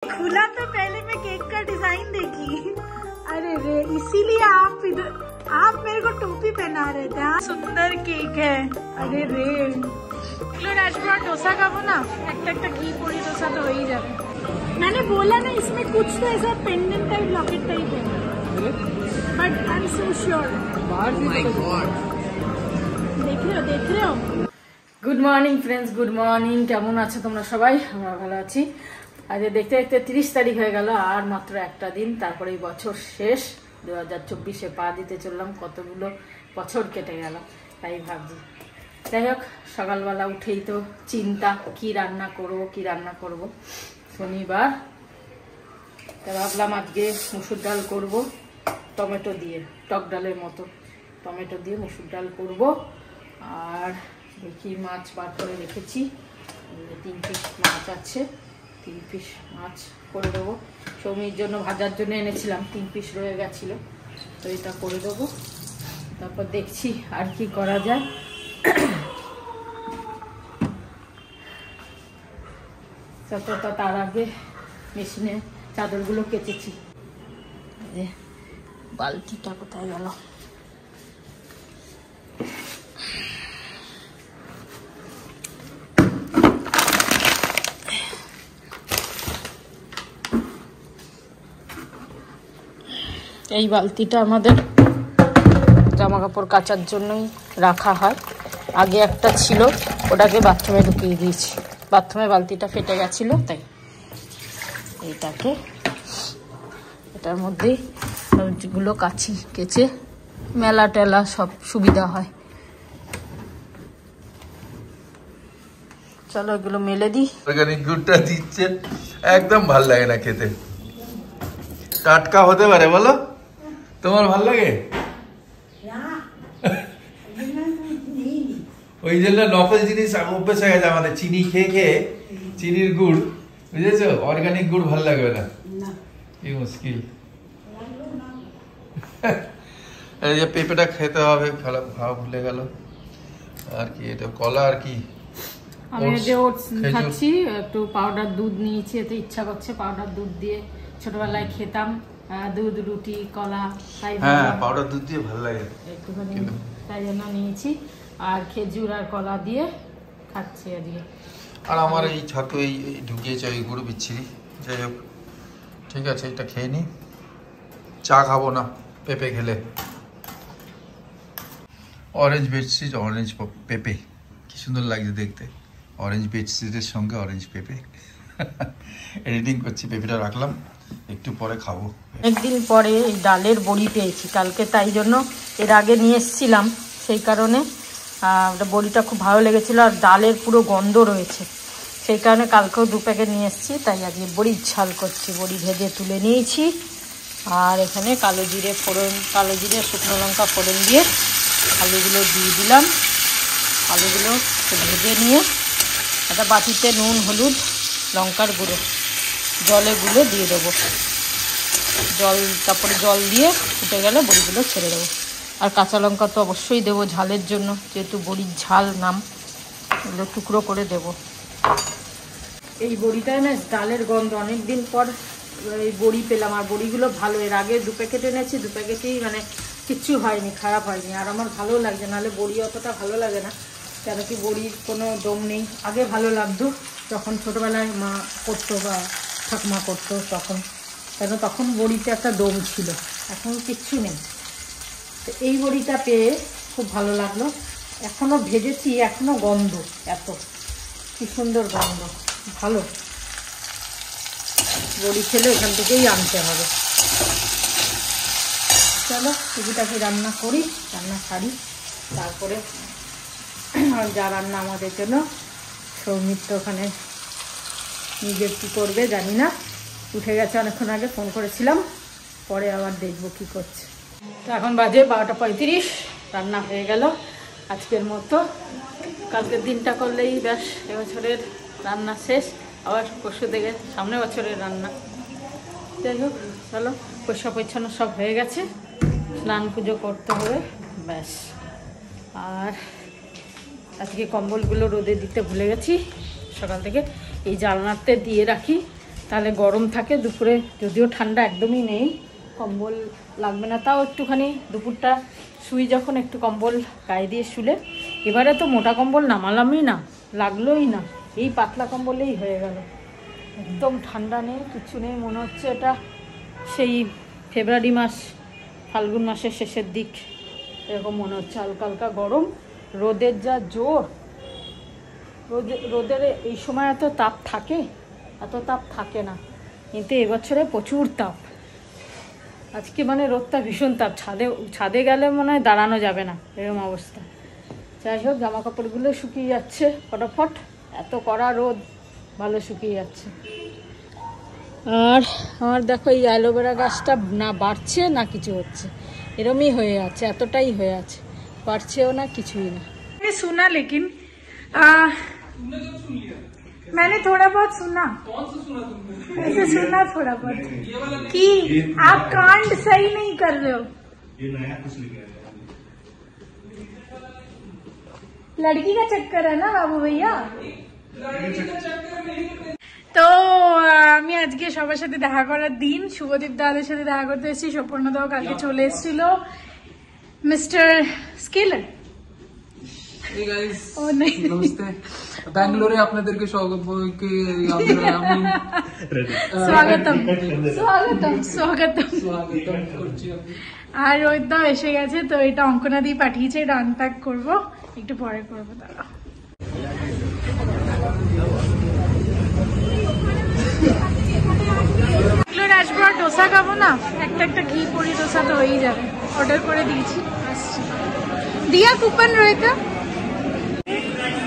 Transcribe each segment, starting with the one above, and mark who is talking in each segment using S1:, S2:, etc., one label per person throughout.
S1: खुला तो पहले मैं केक का डिजाइन देखी। अरे रे, इसीलिए आप मेरे को टोपी पहना रहे थे। सुंदर केक है। अरे रे, डोसा खाबो ना, একটা ঘি পড়ি डोसा तो हो ही जाए। मैंने बोला ना इसमें कुछ तो ऐसा पेंडेंट टाइप लॉकेट टाइप है, but I am so sure. देख रहे हो।
S2: Good morning friends, good morning. কেমন আছো তোমরা সবাই? আমরা ভালো আছি। আজ দেখতে দেখতে 30 তারিখ হয়ে গেল, আর মাত্র একটা দিন, তারপরে বছর শেষ। 2024-এ পা দিতে চললাম, কতগুলো বছর কেটে গেল, তাই ভাবছি। যাই হোক, সকালবেলা উঠেই তো চিন্তা, কি রান্না করব। শনিবার, তা ভাবলাম আজকে মুসুর ডাল করব, টমেটো দিয়ে, টক ডালের মতো টমেটো দিয়ে মুসুর ডাল করব। আর দেখি মাছ বার করে রেখেছি, 3 পিস মাছ আছে, 3 পিস মাছ করে দেবো। সৌমির জন্য ভাজার জন্য এনেছিলাম, 3 পিস রয়ে গেছিলো, তো এটা করে দেবো। তারপর দেখছি আর কি করা যায়। তার আগে মেশিনে চাদরগুলো কেচেছি। বালতিটা কোথায় গেল? এই বালতিটা আমাদের জামা কাপড় কাচার জন্যই রাখা হয়। আগে একটা ছিল, ওটাকে বাথরুমে ঢুকিয়ে দিয়েছি। বাথরুমে বালতিটা ফেটে গেছিল, তাই এটার মধ্যেই সবগুলো কাচি, কেচে মেলা টেলা সব সুবিধা হয়। চলো এগুলো মেলে দিই।
S3: অর্গানিক গুড়টা দিচ্ছে, একদম ভাল লাগে না খেতে। টাটকা হতে পারে বলো, তোমার ভাল লাগে? ওই জন্য নকল জিনিস অভ্যেস হয়ে গেছে আমাদের, চিনি খেয়ে খেয়ে, চিনির গুড়, বুঝেছো? অর্গানিক গুড় ভাল লাগবে না, কি মুশকিল। এই যে পেঁপেটা খেতে হবে, খাওয়া ভুলে গেল। আর কি এটা, কলা আর কি,
S2: আমি যে ওটস খাচ্ছি, একটু পাউডার দুধ নিয়েছি, এতে ইচ্ছা করছে পাউডার দুধ দিয়ে। ছোটবেলায় খেতাম দুধ, রুটি, কলা, তাই
S3: পাউডার দুধ দিয়ে ভালো লাগে
S2: একটুখানি, তাই জন্য নিয়েছি। আর খেজুর আর কলা দিয়ে খাচ্ছি আজকে।
S3: আর আমার এই ছাতু এই ঢুকিয়েছে ওই গুঁড়ো বিচ্ছিরি। যাই হোক, ঠিক আছে, এটা খেয়ে নি। চা খাবো না পেঁপে খেলে। অরেঞ্জ বেডশিট, অরেঞ্জ পেঁপে, কি সুন্দর লাগছে দেখতে। অরেঞ্জ বেডশিটের সঙ্গে অরেঞ্জ পেঁপে। এডিটিং করছি, পেঁপেটা রাখলাম, একটু পরে খাবো।
S2: একদিন পরে এই ডালের বড়ি পেয়েছি কালকে, তাই জন্য এর আগে নিয়ে এসেছিলাম, সেই কারণে বড়িটা খুব ভালো লেগেছিল। আর ডালের পুরো গন্ধ রয়েছে, সেই কারণে কালকেও 2 প্যাকেট নিয়ে এসেছি। তাই আজকে বড়ির ঝাল করছি। বড়ি ভেজে তুলে নিয়েছি, আর এখানে কালো জিরে, শুকনো লঙ্কা ফোড়ন দিয়ে আলুগুলো দিয়ে দিলাম। আলুগুলো ভেজে নিয়ে একটা বাটিতে নুন, হলুদ, লঙ্কার গুঁড়ো জলে গুলে দিয়ে দেবো। তারপরে জল দিয়ে ফুটে গেলে বড়িগুলো ছেড়ে দেবো। আর কাঁচা লঙ্কা তো অবশ্যই দেবো ঝালের জন্য, যেহেতু বড়ির ঝাল নাম, এগুলো টুকরো করে দেব। এই বড়িটায় না ডালের গন্ধ, অনেকদিন পর এই বড়ি পেলাম। আর বড়িগুলো ভালো, এর আগে 2 প্যাকেট এনেছি, 2 প্যাকেটেই মানে কিচ্ছু হয়নি, খারাপ হয়নি। আর আমার ভালো লাগছে, নাহলে বড়ি অতটা ভালো লাগে না, কেন কি বড়ির কোনো দম নেই। আগে ভালো লাগতো যখন ছোটোবেলায় মা করতো বা ঠাকুমা করতো, তখন বড়িতে একটা দম ছিল, এখন কিচ্ছু নেই। তো এই বড়িটা পেয়ে খুব ভালো লাগলো। এখনও ভেজেছি, এখনও গন্ধ, এত কি সুন্দর গন্ধ, ভালো। বড়ি খেলে এখান থেকেই আনতে হবে। চলো টুকিটাকি রান্না করি, রান্না সারি, তারপরে যা রান্না আমাদের জন্য। সৌমিত্র ওখানে নিজের কী করবে জানি না, উঠে গেছে অনেকক্ষণ আগে, ফোন করেছিলাম, পরে আবার দেখবো কি করছে। তো এখন বাজে 12:35, রান্না হয়ে গেল আজকের মতো। কালকের দিনটা করলেই ব্যাস এবছরের রান্না শেষ, আবার পরশু থেকে সামনের বছরের রান্না। যাই হোক, চলো পরিষ্কার পরিচ্ছন্ন সব হয়ে গেছে, স্নান পুজো করতে হবে, ব্যাস। আর আজকে কম্বলগুলো রোদে দিতে ভুলে গেছি, সকাল থেকে এই জানলাতে দিয়ে রাখি, তাহলে গরম থাকে দুপুরে, যদিও ঠান্ডা একদমই নেই, কম্বল লাগবে না। তাও একটুখানি দুপুরটা শুই যখন একটু কম্বল গায়ে দিয়ে শুলে। এবারে তো মোটা কম্বল নামালামই না, লাগলোই না, এই পাতলা কম্বলেই হয়ে গেল। একদম ঠান্ডা নেই, কিছু নেই, মনে হচ্ছে এটা সেই ফেব্রুয়ারি মাস ফাল্গুন মাসের শেষের দিক এরকম মনে হচ্ছে। হালকা হালকা গরম, রোদের যা জোর, রোদের এই সময় এত তাপ থাকে? এত তাপ থাকে না, কিন্তু এবছরে প্রচুর তাপ। আজকে মানে রোদটা ভীষণ তাপ, ছাদে গেলে মনে হয় দাঁড়ানো যাবে না, এরকম অবস্থা। যাই হোক, জামা কাপড়গুলো শুকিয়ে যাচ্ছে ফটাফট, এত কড়া রোদ, ভালো শুকিয়ে যাচ্ছে। আর আমার দেখো এই অ্যালোভেরা গাছটা না বাড়ছে না কিছু হচ্ছে, এরমই হয়ে আছে, এতটাই হয়ে আছে, বাড়ছেও না কিছুই না।
S1: सुना लेकिन मैंने थोड़ा बहुत सुना। कौन सा सुना तुमने? ऐसे सुना थोड़ा बहुत कि आप कांड सही नहीं कर रहे हो। ये नया कुछ लिखा है, लड़की का चक्कर है ना बाबू भैया। তো আমি আজকে সবার সাথে দেখা করার দিন, শুভদীপ দাদের সাথে দেখা করতে এসেছি, স্বপর্ণ দাও কালকে চলে এসেছিল, মিস্টার স্কেলার।
S4: নমস্তে, ব্যাঙ্গালোরে আপনাদেরকে
S1: স্বাগতম স্বাগতম স্বাগতম। আর রোহিতদাও এসে গেছে, তো এটা অঙ্কনা দিয়ে পাঠিয়েছে, এটা আনপ্যাক করবো, একটু পরে করবো। তারা আসবো আর ডোসা খাবো না, একটা একটা ঘি পরি ডোসা তো হয়েই যাবে, অর্ডার করে দিয়েছি, আসছি। দিয়া কুপন রয়েছে,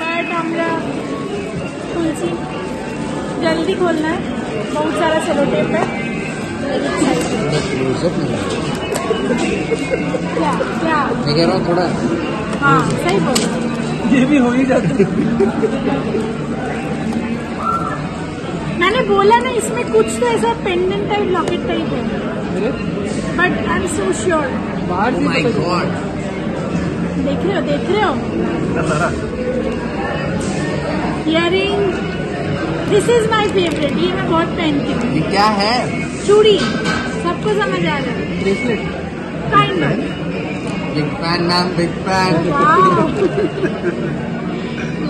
S1: বাট আমরা খুলছি, जल्दी खोलना है, बहुत सारा सेलो टेप है। क्या क्या
S4: थोड़ा,
S1: हाँ सही बोलो,
S4: ये भी हो ही जाता है।
S1: मैंने बोला ना, इसमें कुछ तो ऐसा पेंडेंट टाइप लॉकेट टाइप है, but I am so sure.
S4: My God,
S1: देख रहे हो earring, this is my favourite, ये मैं बहुत पहनती हूँ।
S4: ये क्या है?
S1: चूड़ी, सबको समझ आ रहा है,
S4: bracelet
S1: kind of.
S4: Big fan ma'am, big fan.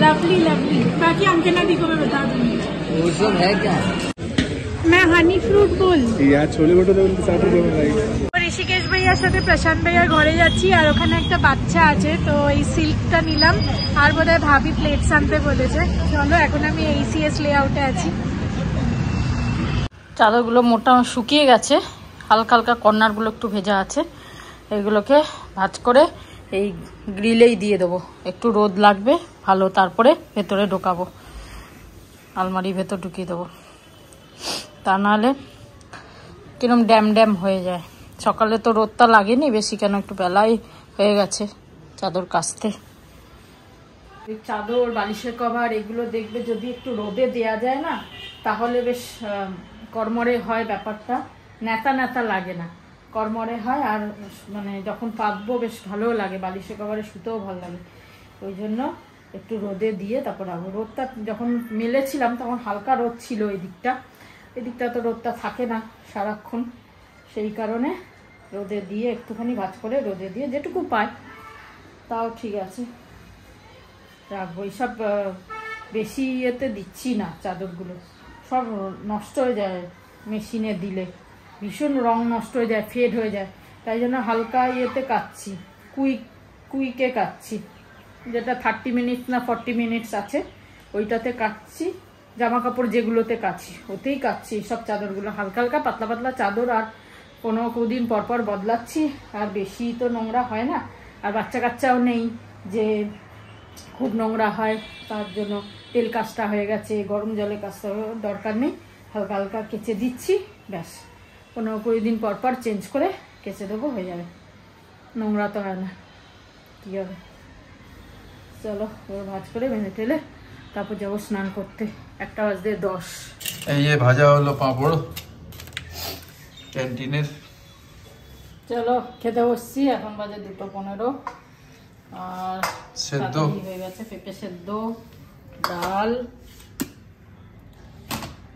S1: Lovely lovely, बाकी अंकना दी को मैं बता दूंगी।
S4: वो सब है क्या?
S1: मैं हनी फ्रूट बोल
S4: यार, छोले भटूरे उनके साथ
S1: ঋষিকেশ ভাইয়ার সাথে প্রশান্ত ভাইয়ার ঘরে যাচ্ছি, আর ওখানে একটা বাচ্চা আছে, তো এই সিল্কটা নিলাম, আর বোধহয় ভাবি প্লেটস আনতে বলেছে। চলো, এখন আমি ACS লেআউটে আছি।
S2: চাদরগুলো মোটা শুকিয়ে গেছে, হালকা হালকা কর্নারগুলো একটু ভেজা আছে, এগুলোকে ভাঁজ করে এই গ্রিলেই দিয়ে দেবো, একটু রোদ লাগবে ভালো, তারপরে ভেতরে ঢোকাবো, আলমারির ভেতর ঢুকিয়ে দেবো, তা নাহলে কিরম ড্যাম ড্যাম হয়ে যায়। সকালে তো রোদটা লাগেনি বেশি, কেন একটু বেলাই হয়ে গেছে চাদর কাচতে। চাদর, বালিশের কভার এগুলো দেখবে যদি একটু রোদে দেয়া যায় না, তাহলে বেশ কড়মড়ে হয়, ব্যাপারটা নেতা নেতা লাগে না, কড়মড়ে হয়, আর মানে যখন পাতবো বেশ ভালোও লাগে, বালিশের কভারে শুতেও ভালো লাগে। ওই জন্য একটু রোদে দিয়ে তারপর রাখবো। রোদটা যখন মেলেছিলাম তখন হালকা রোদ ছিল, এদিকটা তো রোদটা থাকে না সারাক্ষণ, সেই কারণে রোদে দিয়ে একটুখানি ভাঁজ করে রোদে দিয়ে যেটুকু পাই তাও ঠিক আছে রাখবো। এইসব বেশি ইয়েতে দিচ্ছি না, চাদরগুলো সব নষ্ট হয়ে যায় মেশিনে দিলে, ভীষণ রং নষ্ট হয়ে যায়, ফেড হয়ে যায়, তাই জন্য হালকা ইয়েতে কাচ্ছি, কুইকে কাচ্ছি, যেটা 30 মিনিটস না 40 মিনিটস আছে ওইটাতে কাচ্ছি। জামা কাপড় যেগুলোতে কাচ্ছি ওতেই কাচ্ছি, সব চাদরগুলো হালকা হালকা পাতলা পাতলা চাদর, আর 15 দিন পর পর বদলাচ্ছি, আর বেশি তো নোংরা হয় না, আর বাচ্চা কাচ্চাও নেই যে খুব নোংরা হয়, তার জন্য তেল কাজটা হয়ে গেছে, গরম জলে কাজটা দরকার নেই, হালকা হালকা কেচে দিচ্ছি, ব্যাস 15-20 দিন পর পর চেঞ্জ করে কেচে দেবো, হয়ে যাবে, নোংরা তো হয় না, কী হবে। চলো এবার ভাজ করে বেঁধে টেলে তারপর যাবো স্নান করতে, 1:10।
S3: এই যে ভাজা হলো পাঁপড় ক্যান্টিনের।
S2: চলো খেতে বসছি, এখন বাজে 2:15, আর
S3: সেদ্ধ
S2: হয়ে গেছে, পেঁপে সেদ্ধ, ডাল,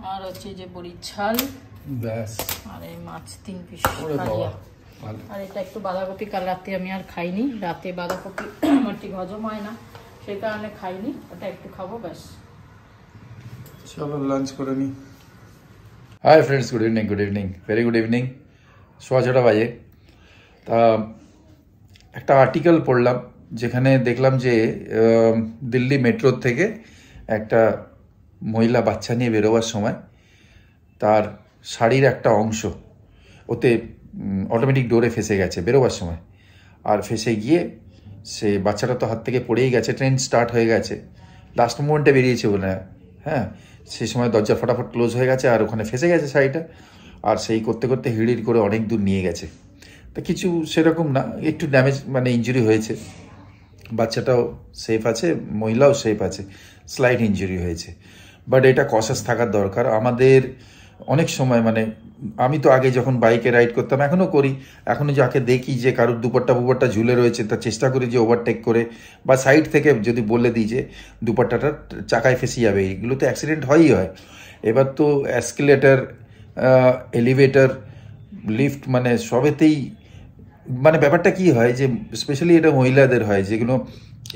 S2: আর হচ্ছে যে বড়ির ঝাল,
S3: ব্যাস।
S2: আর এই মাছ 3 পিস
S3: ওরে বাবা, ভালো।
S2: আর এটা একটু বাঁধাকপি, কাল রাতে আমি আর খাইনি, রাতে বাঁধাকপি আমার ঠিক হজম হয় না, সেই কারণে খাইনি, ওটা একটু খাবো ব্যাস।
S3: চলো লাঞ্চ করে নি। Hi friends, good evening, good evening, very good evening. 6:15 বাজে। তা একটা আর্টিকেল পড়লাম যেখানে দেখলাম যে দিল্লি মেট্রোর থেকে একটা মহিলা বাচ্চা নিয়ে বেরোবার সময় তার শাড়ির একটা অংশ ওতে অটোমেটিক ডোরে ফেসে গেছে বেরোবার সময়, আর ফেসে গিয়ে সে বাচ্চাটা তো হাত থেকে পড়েই গেছে, ট্রেন স্টার্ট হয়ে গেছে, লাস্ট মোমেন্টে বেরিয়েছে বলে, হ্যাঁ সেই সময় দরজা ফটাফট ক্লোজ হয়ে গেছে আর ওখানে ফেসে গেছে শাড়িটা, আর সেই করতে করতে হিড়ির করে অনেক দূর নিয়ে গেছে। তা কিছু সেরকম না, একটু ড্যামেজ মানে ইনজুরি হয়েছে, বাচ্চাটাও সেফ আছে, মহিলাও সেফ আছে, স্লাইট ইনজুরি হয়েছে। বাট এটা কশাস থাকার দরকার আমাদের। অনেক সময় মানে আমি তো আগে যখন বাইকে রাইড করতাম, এখনও করি, এখনও যাকে দেখি যে কারোর দুপাট্টা ঝুলে রয়েছে তা চেষ্টা করি যে ওভারটেক করে বা সাইড থেকে যদি বলে দিই যে দুপাট্টাটা চাকায় ফেসে যাবে, এইগুলোতে অ্যাক্সিডেন্ট হয়ই হয়। এবার তো অ্যাসকেলেটার, এলিভেটর, লিফট মানে সবেতেই মানে ব্যাপারটা কি হয় যে স্পেশালি এটা মহিলাদের হয়, যেগুলো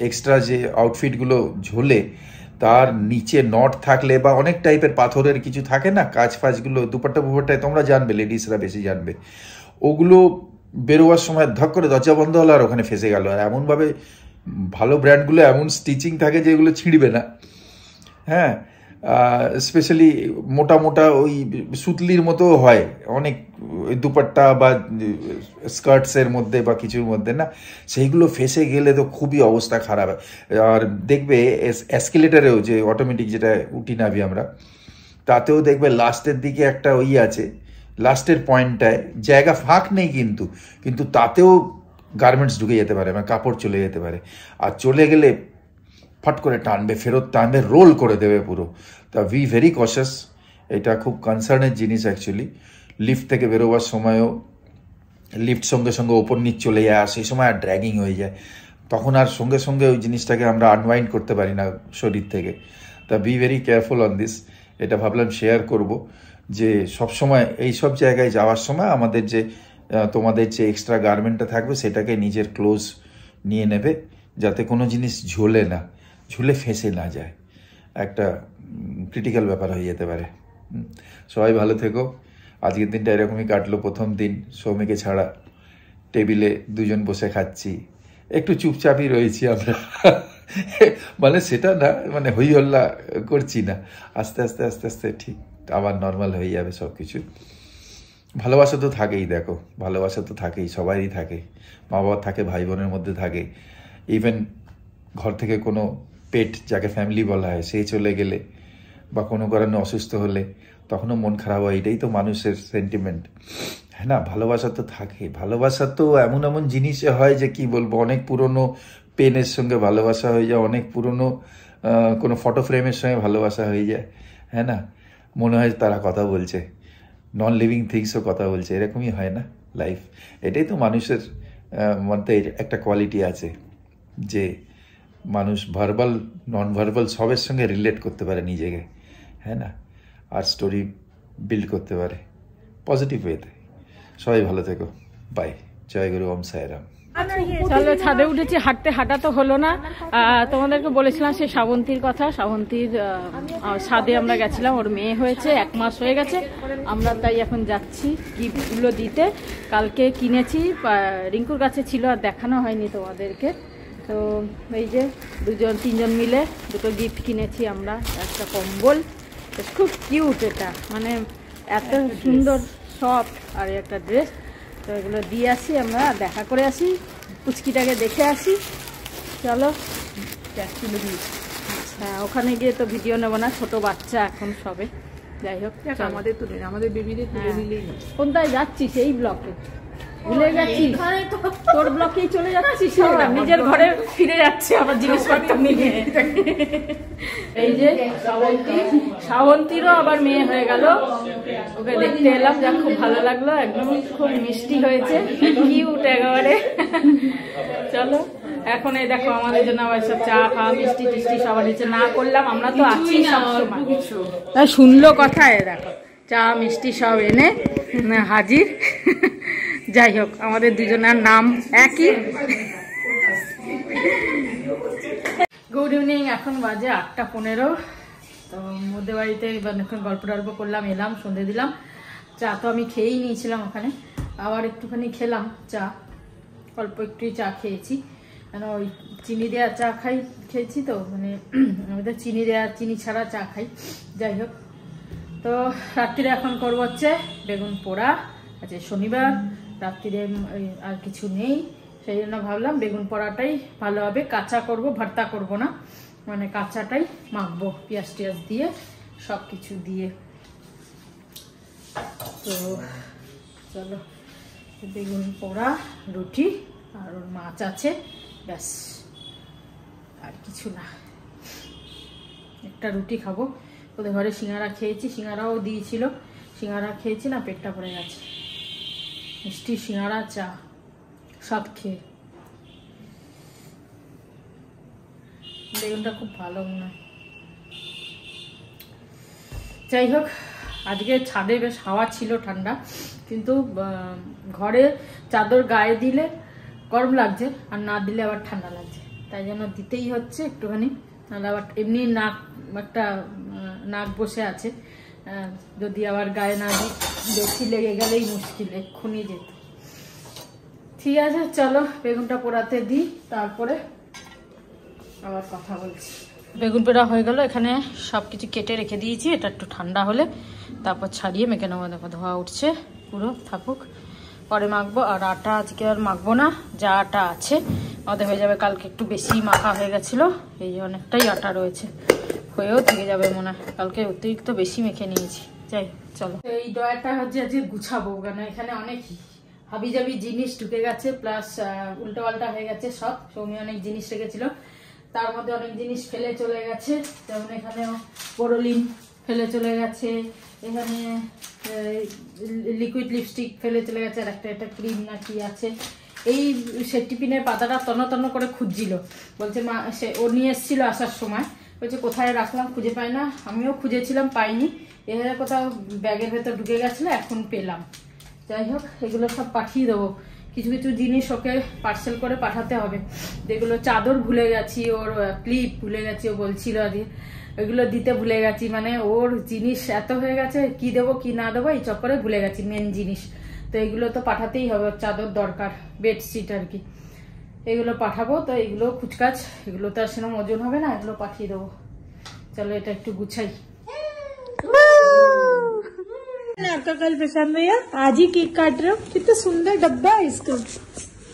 S3: এক্সট্রা যে আউটফিটগুলো ঝোলে তার নিচে নট থাকলে বা অনেক টাইপের পাথরের কিছু থাকে না, কাজ ফাজগুলো দুপাট্টায় তোমরা জানবে, লেডিসরা বেশি জানবে, ওগুলো বেরোবার সময় ধক করে দরজা বন্ধ হলো আর ওখানে ফেসে গেল। আর এমনভাবে ভালো ব্র্যান্ডগুলো এমন স্টিচিং থাকে যে এগুলো ছিঁড়বে না, হ্যাঁ, স্পেশালি মোটা মোটা ওই সুতলির মতো হয় অনেক দুপাট্টা বা স্কার্টসের মধ্যে বা কিছুর মধ্যে না, সেইগুলো ফেসে গেলে তো খুবই অবস্থা খারাপ হয়। আর দেখবে অ্যাসকেলেটারেও যে অটোমেটিক যেটা উঠি নাবি আমরা, তাতেও দেখবে লাস্টের দিকে একটা ওই আছে, লাস্টের পয়েন্টটায় জায়গা ফাঁক নেই কিন্তু তাতেও গার্মেন্টস ঢুকে যেতে পারে, মানে কাপড় চলে যেতে পারে, আর চলে গেলে ফট করে টানবে, ফেরত টানবে, রোল করে দেবে পুরো। তা বি ভেরি কশাস, এটা খুব কনসার্নের জিনিস অ্যাকচুয়ালি। লিফট থেকে বেরোবার সময়ও লিফট সঙ্গে সঙ্গে ওপর নিচ চলে যায়, আর সেই সময় আর ড্র্যাগিং হয়ে যায়, তখন আর সঙ্গে সঙ্গে ওই জিনিসটাকে আমরা আনওয়াইন্ড করতে পারি না শরীর থেকে। তা be very careful on this, এটা ভাবলাম শেয়ার করব যে সবসময় এই সব জায়গায় যাওয়ার সময় আমাদের যে তোমাদের যে এক্সট্রা গার্মেন্টটা থাকবে সেটাকে নিজের ক্লোজ নিয়ে নেবে, যাতে কোনো জিনিস ঝুলে ফেঁসে না যায়, একটা ক্রিটিক্যাল ব্যাপার হয়ে যেতে পারে। সবাই ভালো থেকো। আজকের দিনটা এরকমই কাটলো, প্রথম দিন সৌমিকে ছাড়া, টেবিলে দুজন বসে খাচ্ছি, একটু চুপচাপই রয়েছি আমরা মানে সেটা না, মানে হই হল্লা করছি না, আস্তে আস্তে আস্তে আস্তে ঠিক আবার নর্মাল হয়ে যাবে সব কিছু। ভালোবাসা তো থাকেই, দেখো ভালোবাসা তো থাকেই, সবারই থাকে, মা বাবা থাকে, ভাই বোনের মধ্যে থাকে, ইভেন ঘর থেকে কোনো পেট যাকে ফ্যামিলি বলা হয় সেই চলে গেলে বা কোনো কারণে অসুস্থ হলে তখনও মন খারাপ হয়, এটাই তো মানুষের সেন্টিমেন্ট, হ্যাঁ না? ভালোবাসা তো থাকে, ভালোবাসা তো এমন এমন জিনিসে হয় যে কি বলবো, অনেক পুরনো পেনের সঙ্গে ভালোবাসা হয়ে যায়, অনেক পুরনো কোনো ফটো ফ্রেমের সঙ্গে ভালোবাসা হয়ে যায়, হ্যাঁ না? মনে হয় তারা কথা বলছে, নন লিভিং থিংসও কথা বলছে, এরকমই হয় না লাইফ? এটাই তো মানুষের মধ্যে একটা কোয়ালিটি আছে যে মানুষ ভার্বাল নন ভার্বাল সবের সঙ্গে রিলেট করতে পারে নিজেকে, হ্যাঁ না? আর স্টোরি বিল্ড করতে পারে পজিটিভ ওয়েতে। সবাই ভালো থেকো, বাই, জয় গুরু, ওম সাইরাম।
S2: চলো ছাদে উঠেছি, হাঁটা তো হলো না, তোমাদেরকে বলেছিলাম সেই শ্রাবন্তীর কথা, শ্রাবন্তীর ছাদে আমরা গেছিলাম, ওর মেয়ে হয়েছে, 1 মাস হয়ে গেছে, আমরা তাই এখন যাচ্ছি গিফটগুলো দিতে। কালকে কিনেছি, রিঙ্কুর কাছে ছিল আর দেখানো হয়নি তোমাদেরকে, তো এই যে 2-3 জন মিলে 2টো গিফট কিনেছি আমরা, একটা কম্বল, খুব কিউট, এটা মানে এত সুন্দর সফট, আর একটা ড্রেস, তো এগুলো দিয়ে আসি, আমরা দেখা করে আসি, পুচকিটাকে দেখে আসি। চলো, হ্যাঁ ওখানে গিয়ে তো ভিডিও নেবো না, ছোট বাচ্চা এখন সবে, যাই হোক
S1: আমাদের তো আমাদের বেবিদের তুলে দিলেই।
S2: কোনটায় যাচ্ছি সেই ব্লকে ভুলে যাচ্ছি, তোর ব্লকেই চলে যাচ্ছি, নিজের ঘরে ফিরে যাচ্ছে আবার জিনিসপত্র নিয়ে। এই যে শ্রাবন্তীরও আবার মেয়ে হয়ে গেল, ওকে দেখতে এলাম, যা খুব ভালো লাগলো, একদম খুব মিষ্টি হয়েছে, কিউট একেবারে। চলো এখন এই দেখো আমাদের জন্য আবার সব চা খাওয়া মিষ্টি টিষ্টি সবার নিচে না করলাম, আমরা তো আছি সবসময়। শুনলো কথা, দেখো চা মিষ্টি সব এনে হাজির। যাই হোক আমাদের দুজনের নাম একই। গুড ইভিনিং, এখন বাজে 8:15। তো মধ্যে বাড়িতে এখন গল্প টল্প করলাম, এলাম, সন্ধে দিলাম। চা তো আমি খেয়েই নিয়েছিলাম ওখানে, আবার একটুখানি খেলাম চা, অল্প একটুই চা খেয়েছি, কেন ওই চিনি দেওয়া চা খেয়েছি তো, মানে আমাদের চিনি দেওয়া চিনি ছাড়া চা খাই। যাই হোক, তো রাত্রিরে এখন করবো হচ্ছে বেগুন পোড়া। আচ্ছা শনিবার রাত্রিরে আর কিছু নেই, সেই জন্য ভাবলাম বেগুন পোড়াটাই ভালো হবে। কাঁচা করব, ভর্তা করব না, মানে কাঁচাটাই মাখবো পেঁয়াজ টিয়াজ দিয়ে, সব কিছু দিয়ে। তো চলো, বেগুন পোড়া, রুটি আর ওর মাছ আছে, ব্যাস আর কিছু না। একটা রুটি খাবো, ওদের ঘরে সিঙ্গারা খেয়েছি, সিঙ্গারাও দিয়েছিল, সিঙ্গারা খেয়েছি না, পেটটা ভরে গেছে। মিষ্টি সিঙ্গারা চা সব খেয়ে। বেগুনটা খুব ভালো মনে হয়। যাই হোক, আজকে ছাদে বেশ হাওয়া ছিল ঠান্ডা, কিন্তু ঘরে চাদর গায়ে দিলে গরম লাগছে, আর না দিলে আবার ঠান্ডা লাগছে, তাই জন্য দিতেই হচ্ছে একটুখানি। নাহলে আবার এমনি নাক বসে আছে, যদি আবার গায়ে না দিই বেশি লেগে গেলেই মুশকিল, এক্ষুনি যেত। ঠিক আছে চলো বেগুনটা পোড়াতে দিই, তারপরে আবার কথা বলছি। বেগুন পোড়া হয়ে গেল, এখানে সব কিছু কেটে রেখে দিয়েছি, এটা একটু ঠান্ডা হলে তারপর ছাড়িয়ে মেখে নেবো। দেখো ধোয়া উঠছে, পুরো থাকুক, পরে মাখবো। আর আটা আজকে আর মাখবো না, যা আটা আছে আমাদের হয়ে যাবে। কালকে একটু বেশি মাখা হয়ে গেছিলো, এই অনেকটাই আটা রয়েছে, হয়েও থেকে যাবে মনে হয়, কালকে অতিরিক্ত বেশি মেখে নিয়েছি। যাই চলো, এই ডয়ারটা হচ্ছে আজকে গুছাবো, কেন এখানে অনেক হাবিজাবি জিনিস ঢুকে গেছে, প্লাস উল্টো পাল্টা হয়ে গেছে সব। সৌমি অনেক জিনিস রেখেছিল, তার মধ্যে অনেক জিনিস ফেলে চলে গেছে, যেমন এখানে বোরোলিন ফেলে চলে গেছে, এখানে লিকুইড লিপস্টিক ফেলে চলে গেছে, আর একটা ক্রিম না কি আছে। এই সেটিপিনের পাতাটা তন্ন করে খুঁজছিল, বলছে মা, সে ও নিয়ে এসেছিল আসার সময়, বলছে কোথায় রাখলাম খুঁজে পাই না। আমিও খুঁজেছিলাম, পাইনি, এখানে কোথাও ব্যাগের ভেতর ঢুকে গেছিলো, এখন পেলাম। যাই হোক, এগুলো সব পাঠিয়ে দেবো। কিছু কিছু জিনিস ওকে পার্সেল করে পাঠাতে হবে, যেগুলো চাদর ভুলে গেছি, ওর ক্লিপ ভুলে গেছি, ও বলছিল আজকে, এগুলো দিতে ভুলে গেছি। মানে ওর জিনিস এত হয়ে গেছে, কি দেবো কি না দেবো এই চক্করে ভুলে গেছি মেন জিনিস। তো এগুলো তো পাঠাতেই হবে, চাদর দরকার, বেডশিট আর কি, এগুলো পাঠাবো। তো এগুলো খুচকাচ, এগুলো তো আর সেরকম ওজন হবে না, এগুলো পাঠিয়ে দেবো। চলো এটা একটু गुच्छाई।
S1: आपका कल पसंद है, आज ही केक काट रहे हो। कितना सुंदर डब्बा है इसका,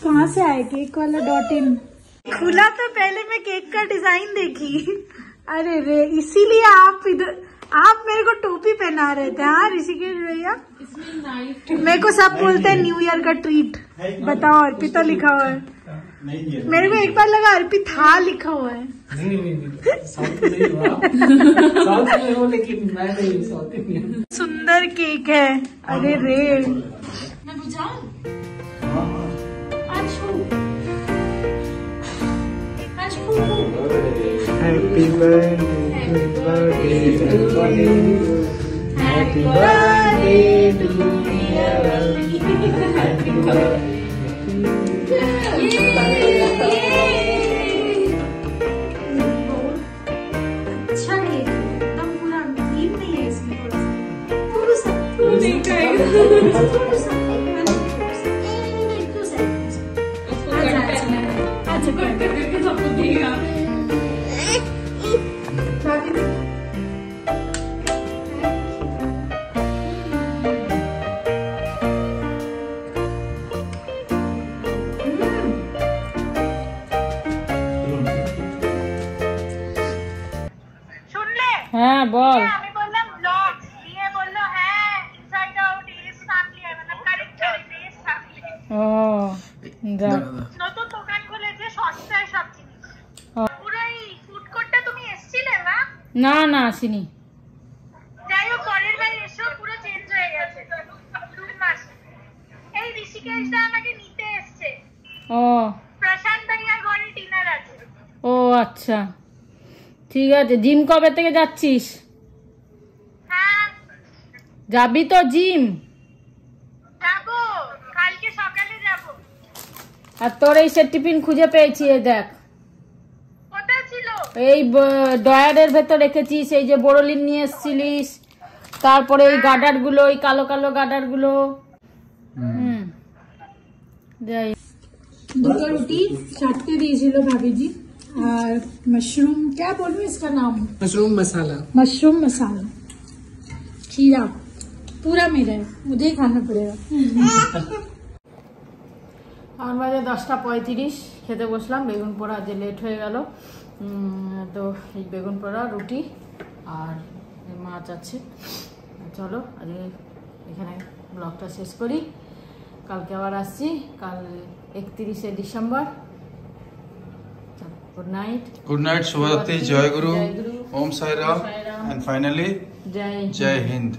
S1: कहाँ से आया केक वाला .in। खुला तो पहले मैं केक का डिजाइन देखी, अरे रे इसीलिए आप इधर, आप मेरे को टोपी पहना रहे थे। हाँ ऋषिकेश भैया, मेरे को सब बोलते हैं न्यू ईयर का ट्रीट। बताओ अर्पिता लिखा हुआ है, मेरे को एक बार लगा अर्पित था लिखा हुआ है। सुंदर केक है, अरे रे मैं बुझाऊं?
S4: Happy birthday to you. Happy birthday to you. Happy birthday.
S1: अच्छा केक है, एकदम पूरा क्रीम नहीं है इसमें, थोड़ा सा नहीं खाएगा, थोड़ा सा अच्छा करके सबको देगा।
S2: হ্যাঁ বল।
S1: আমি বললাম ব্লগ দিয়ে, বললো হ্যাঁ ইনসাইড আউট ইজ ফ্যামিলি, মানে কারেক্টার ইজ ফ্যামিলি।
S2: ও যা,
S1: নতুন দোকান খুলেছে, সস্তায় সব জিনিস। পুরো এই ফুড কোর্টটা তুমি এসেছিলে না?
S2: না না আসিনি।
S1: যাই হোক, পরের বার এসো, পুরো চেঞ্জ হয়ে গেছে 2 মাস। এই ঋষিকেশ দা আমাকে নিতে এসছে,
S2: ও
S1: প্রশান্ত ভাইয়ার ঘরে টিভি
S2: আচ্ছা ঠিক আছে। জিম কবে থেকে যাচ্ছিস? যাবি তো জিম? আর তোর এই সেট টিফিন খুঁজে পেয়েছি, এই দেখ এই ডয়ারের ভেতর রেখেছিস। এই যে বোরোলিন নিয়ে এসেছিলিস, তারপরে এই গার্ডার গুলো, এই কালো কালো গার্ডার গুলো। যাই,
S1: দুটো রুটি চাটতে দিয়েছিল ভাবিজি, আর मशरूम क्या बोलूं इसका नाम,
S4: मशरूम मसाला,
S1: मशरूम मसाला खीरा पूरा मेरा है, मुझे ही खाना पड़ेगा।
S2: আমার বাজে 10:35, খেতে বসলাম। বেগুন পোড়া, যে লেট হয়ে গেল তো এই বেগুন পোড়া, রুটি আর মাছ আছে। চলো আজকে এখানে ব্লগটা শেষ করি, কালকে আবার আসছি, কাল 31শে ডিসেম্বর। Good night.
S3: गुड नाइट, शुभरात्रि, जय गुरु, ओम साई राम, एंड फाइनली
S2: जय
S3: जय हिंद।